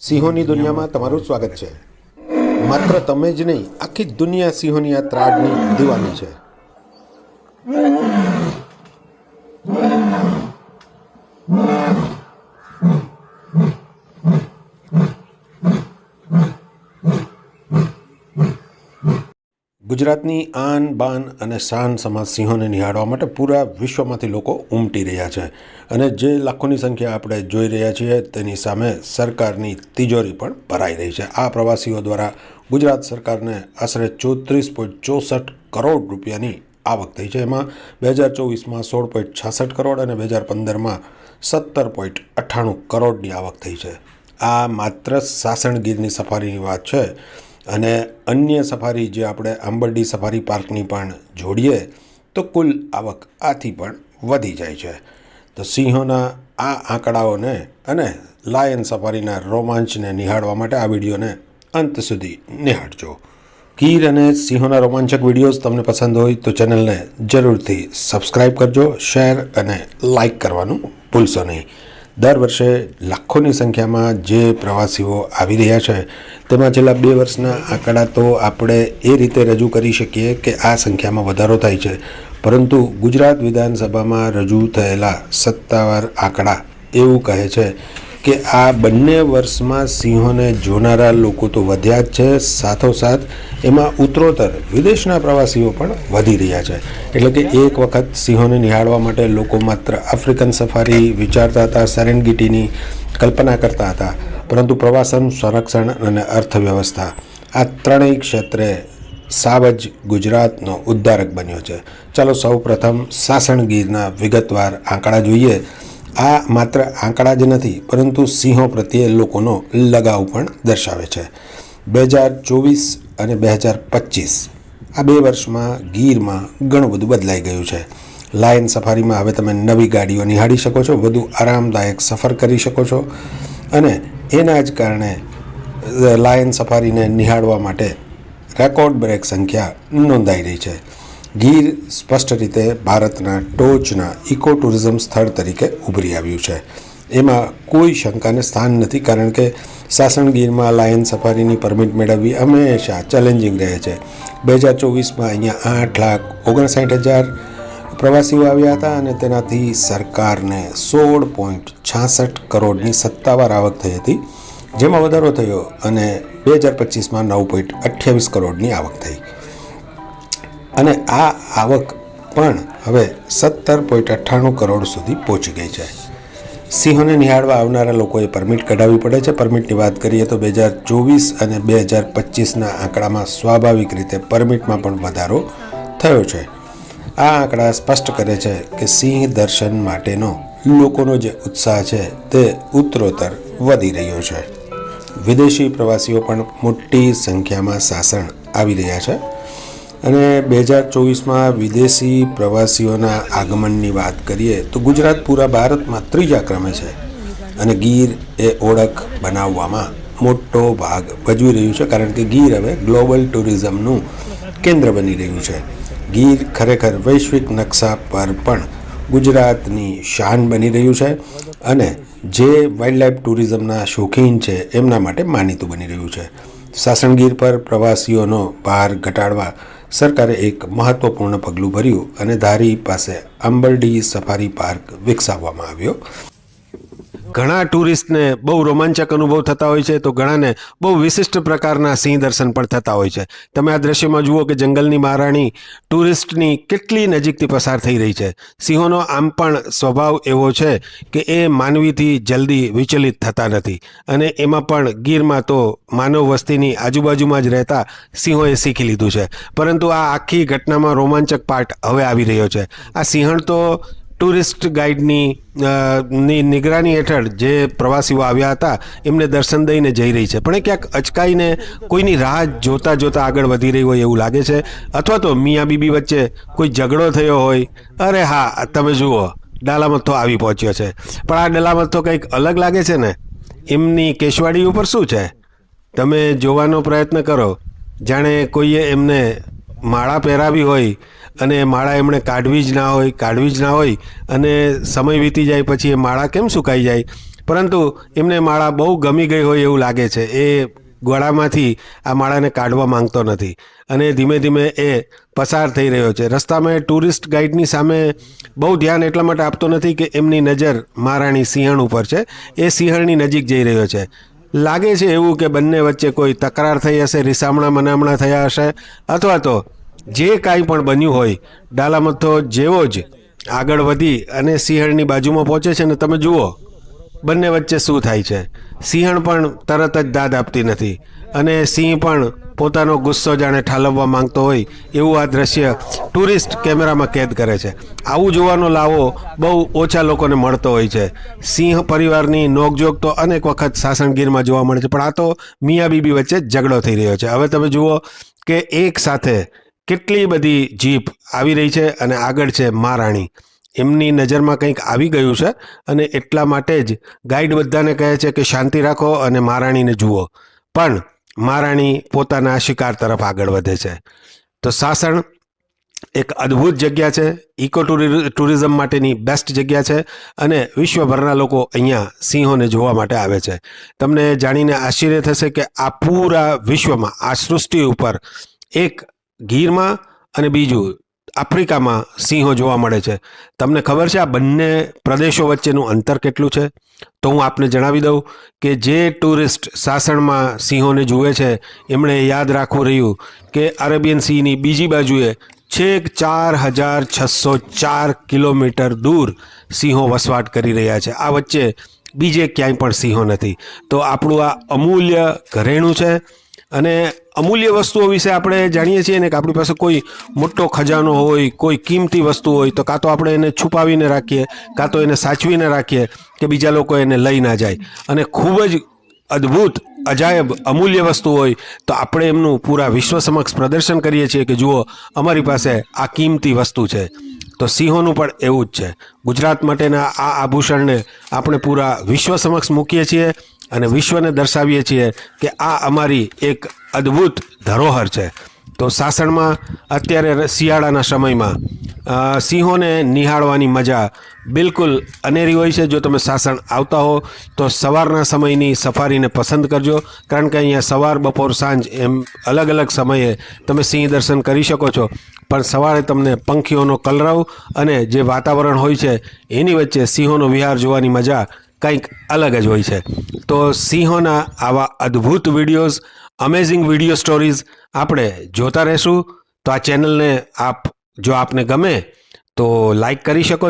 સિંહોની દુનિયામાં તમારું સ્વાગત છે। માત્ર તમે જ નહીં, આખી દુનિયા સિંહોની આ ત્રાડની દીવાની છે। ગુજરાતની આન બાન અને શાન સમાજ સિંહોને નિહાળવા માટે પૂરા વિશ્વમાંથી લોકો ઉમટી રહ્યા છે અને જે લાખોની સંખ્યા આપણે જોઈ રહ્યા છીએ તેની સામે સરકારની તિજોરી પણ ભરાઈ રહી છે। આ પ્રવાસીઓ દ્વારા ગુજરાત સરકારને આશરે 34.64 કરોડ રૂપિયાની આવક થઈ છે। એમાં 2024માં 16.66 કરોડ અને 2015માં 17.98 કરોડની આવક થઈ છે। આ માત્ર સાસણ ગીરની સફારીની વાત છે અને અન્ય સફારી જે આપણે આંબરડી સફારી પાર્કની પણ જોડીએ તો કુલ આવક આથી પણ વધી જાય છે। તો સિંહોના આ આંકડાઓને અને લાયન સફારીના રોમાંચને નિહાળવા માટે આ વિડીયોને અંત સુધી નિહાળજો। ગીર અને સિંહોના રોમાંચક વિડીયોઝ તમને પસંદ હોય તો ચેનલને જરૂરથી સબસ્ક્રાઈબ કરજો, શેર અને લાઈક કરવાનું ભૂલશો નહીં। દર વર્ષે લાખોની સંખ્યામાં જે પ્રવાસીઓ આવી રહ્યા છે તેમાં છેલ્લા 2 વર્ષના આંકડા તો આપણે એ રીતે રજૂ કરી શકીએ કે આ સંખ્યામાં વધારો થાય છે, પરંતુ ગુજરાત વિધાનસભામાં રજૂ થયેલા સત્તાવાર આંકડા એવું કહે છે કે આ બંને વર્ષમાં સિંહોને જોનારા લોકો તો વધ્યા જ છે, સાથોસાથ એમાં ઉત્તરોત્તર વિદેશના પ્રવાસીઓ પણ વધી રહ્યા છે। એટલે કે એક વખત સિંહોને નિહાળવા માટે લોકો માત્ર આફ્રિકન સફારી વિચારતા હતા, સેરેન્ગેટીની કલ્પના કરતા હતા, પરંતુ પ્રવાસન, સંરક્ષણ અને અર્થવ્યવસ્થા આ ત્રણેય ક્ષેત્રે સાવ જ ગુજરાતનો ઉદ્ધારક બન્યો છે। ચાલો સૌ પ્રથમ સાસણ ગીરના વિગતવાર આંકડા જોઈએ। આ માત્ર આંકડા જ નથી, પરંતુ સિંહો પ્રત્યે લોકોનો લગાવ પણ દર્શાવે છે। 2024 અને 2025 આ 2 વર્ષમાં ગીરમાં ઘણું બધું બદલાઈ ગયું છે। લાયન સફારીમાં હવે તમે નવી ગાડીઓ નિહાળી શકો છો, વધુ આરામદાયક સફર કરી શકો છો અને એના જ કારણે લાયન સફારીને નિહાળવા માટે રેકોર્ડ બ્રેક સંખ્યા નોંધાઈ રહી છે। ગીર સ્પષ્ટ રીતે ભારતના ટોચના ઇકો ટુરિઝમ સ્થળ તરીકે ઉભરી આવ્યું છે, એમાં કોઈ શંકાને સ્થાન નથી, કારણ કે સાસણ ગીરમાં લાયન સફારીની પરમિટ મેળવવી હંમેશા ચેલેન્જિંગ રહે છે। 2024માં અહીંયા 8,59,000 પ્રવાસીઓ આવ્યા હતા અને તેનાથી સરકારને 16.66 કરોડની સત્તાવાર આવક થઈ હતી, જેમાં વધારો થયો અને 2025માં 9.28 કરોડની આવક થઈ અને આ આવક પણ હવે 17.98 કરોડ સુધી પહોંચી ગઈ છે। સિંહોને નિહાળવા આવનારા લોકોએ પરમિટ કઢાવવી પડે છે। પરમિટની વાત કરીએ તો 2024 અને 2025ના આંકડામાં સ્વાભાવિક રીતે પરમિટમાં પણ વધારો થયો છે। આ આંકડા સ્પષ્ટ કરે છે કે સિંહ દર્શન માટેનો લોકોનો જે ઉત્સાહ છે તે ઉત્તરોત્તર વધી રહ્યો છે। વિદેશી પ્રવાસીઓ પણ મોટી સંખ્યામાં સાસણ આવી રહ્યા છે અને 2024માં વિદેશી પ્રવાસીઓના આગમનની વાત કરીએ તો ગુજરાત પૂરા ભારતમાં 3જા ક્રમે છે અને ગીર એ ઓળખ બનાવવામાં મોટો ભાગ ભજવી રહ્યું છે, કારણ કે ગીર હવે ગ્લોબલ ટુરિઝમનું કેન્દ્ર બની રહ્યું છે। ગીર ખરેખર વૈશ્વિક નકશા પર પણ ગુજરાતની શાન બની રહ્યું છે અને જે વાઇલ્ડલાઇફ ટુરિઝમના શોખીન છે એમના માટે માનીતું બની રહ્યું છે। સાસણ ગીર પર પ્રવાસીઓનો ભાર ઘટાડવા સરકારે એક મહત્વપૂર્ણ પગલું ભર્યું અને ધારી પાસે આંબરડી સફારી પાર્ક વિકસાવવામાં આવ્યો। ઘણા ટુરિસ્ટને બહુ રોમાંચક અનુભવ થતા હોય છે, તો ઘણાને બહુ વિશિષ્ટ પ્રકારના સિંહ દર્શન પણ થતા હોય છે। તમે આ દ્રશ્યમાં જુઓ કે જંગલની મહારાણી ટુરિસ્ટની કેટલી નજીકથી પસાર થઈ રહી છે। સિંહોનો આમ પણ સ્વભાવ એવો છે કે એ માનવીથી જલ્દી વિચલિત થતા નથી અને એમાં પણ ગીરમાં તો માનવ વસ્તીની આજુબાજુમાં જ રહેતા સિંહોએ શીખી લીધું છે। પરંતુ આ આખી ઘટનામાં રોમાંચક પાર્ટ હવે આવી રહ્યો છે। આ સિંહણ તો ટુરિસ્ટ ગાઈડની નિગરાની હેઠળ જે પ્રવાસીઓ આવ્યા હતા એમને દર્શન દઈને જઈ રહી છે, પણ એ ક્યાંક અચકાઈને કોઈની રાહ જોતા જોતા આગળ વધી રહી હોય એવું લાગે છે, અથવા તો મિયા બીબી વચ્ચે કોઈ ઝઘડો થયો હોય। અરે હા, તમે જુઓ ડાલામથ્થો આવી પહોંચ્યો છે, પણ આ ડાલામથ્થો કંઈક અલગ લાગે છે ને, એમની કેશવાડી ઉપર શું છે તમે જોવાનો પ્રયત્ન કરો, જાણે કોઈએ એમને માળા પહેરાવી હોય અને માળા એમણે કાઢવી જ ના હોય અને સમય વીતી જાય પછી એ માળા કેમ સુકાઈ જાય, પરંતુ એમને માળા બહુ ગમી ગઈ હોય એવું લાગે છે. એ ગળામાંથી આ માળાને કાઢવા માંગતો નથી અને ધીમે ધીમે એ પસાર થઈ રહ્યો છે. રસ્તામાં ટુરિસ્ટ ગાઈડની સામે બહુ ધ્યાન એટલા માટે આપતો નથી કે એમની નજર મહારાણી સિંહણ ઉપર છે. એ સિંહણની નજીક જઈ રહ્યો છે. લાગે છે એવું કે બંને વચ્ચે કોઈ તકરાર થઈ હશે, રીસામણા મનામણા થયા હશે, અથવા તો જે કાંઈ પણ બન્યું હોય. ડાલામથ્થો જેવો જ આગળ વધી અને સિંહણની બાજુમાં પહોંચે છે ને તમે જુઓ બંને વચ્ચે શું થાય છે. સિંહણ પણ તરત જ દાદ આપતી નથી અને સિંહ પણ પોતાનો ગુસ્સો જાણે ઠાલવવા માંગતો હોય એવું આ દ્રશ્ય ટુરિસ્ટ કેમેરામાં કેદ કરે છે. આવું જોવાનો લાવો બહુ ઓછા લોકોને મળતો હોય છે. સિંહ પરિવારની નોકઝોક તો અનેક વખત સાસણગીરમાં જોવા મળે છે, પણ આ તો મિયા બીબી વચ્ચે ઝઘડો થઈ રહ્યો છે. હવે તમે જુઓ કે એક સાથે કેટલી બધી જીપ આવી રહી છે અને આગળ છે મહારાણી. એમની નજરમાં કંઈક આવી ગયું છે અને એટલા માટે જ ગાઈડ બધાને કહે છે કે શાંતિ રાખો અને મહારાણીને જુઓ, પણ મહારાણી પોતાના શિકાર તરફ આગળ વધે છે. તો સાસણ એક અદ્ભુત જગ્યા છે, ઇકો ટુરિઝમ માટેની બેસ્ટ જગ્યા છે અને વિશ્વભરના લોકો અહીંયા સિંહોને જોવા માટે આવે છે. તમને જાણીને આશ્ચર્ય થશે કે આ પૂરા વિશ્વમાં, આ સૃષ્ટિ ઉપર એક ગીરમાં અને બીજું આફ્રિકામાં સિંહો જોવા મળે છે. તમને ખબર છે આ બંને પ્રદેશો વચ્ચેનું અંતર કેટલું છે? તો હું આપને જણાવી દઉં કે જે ટુરિસ્ટ સાસણમાં સિંહોને જુએ છે એમણે યાદ રાખવું રહ્યું કે અરેબિયન સીની બીજી બાજુએ છેક 4604 કિલોમીટર દૂર સિંહો વસવાટ કરી રહ્યા છે. આ વચ્ચે બીજે ક્યાંય પણ સિંહો નથી. તો આપણું આ અમૂલ્ય ઘરેણું છે અને અમૂલ્ય વસ્તુઓ વિશે આપણે જાણીએ છીએ ને કે આપણી પાસે કોઈ મોટો ખજાનો હોય, કોઈ કિંમતી વસ્તુ હોય તો કાં તો આપણે એને છુપાવીને રાખીએ, કાં તો એને સાચવીને રાખીએ કે બીજા લોકો એને લઈ ના જાય. અને ખૂબ જ અદ્ભુત, અજાયબ, અમૂલ્ય વસ્તુ હોય તો આપણે એમનું પૂરા વિશ્વ સમક્ષ પ્રદર્શન કરીએ છીએ કે જુઓ અમારી પાસે આ કિંમતી વસ્તુ છે. તો સિંહોનું પણ એવું જ છે. ગુજરાત માટેના આ આભૂષણને આપણે પૂરા વિશ્વ સમક્ષ મૂકીએ છીએ અને વિશ્વને દર્શાવીએ છીએ કે આ અમારી એક અદ્ભુત ધરોહર છે. તો સાસણમાં અત્યારે શિયાળાના સમયમાં સિંહોને નિહાળવાની મજા બિલકુલ અનેરી હોય છે. જો તમે સાસણ આવતા હો તો સવારના સમયની સફારીને પસંદ કરજો, કારણ કે અહીંયા સવાર, બપોર, સાંજ એમ અલગ અલગ સમયે તમે સિંહ દર્શન કરી શકો છો. પણ સવારે તમને પંખીઓનો કલરવ અને જે વાતાવરણ હોય છે એની વચ્ચે સિંહોનો વિહાર જોવાની મજા કંઈક અલગ જ હોય છે. તો સિંહોના આવા અદ્ભુત વિડીયોઝ, અમેઝિંગ વિડીયો સ્ટોરીઝ આપણે જોતા રહેશું. તો આ ચેનલને જો આપને ગમે તો લાઈક કરી શકો.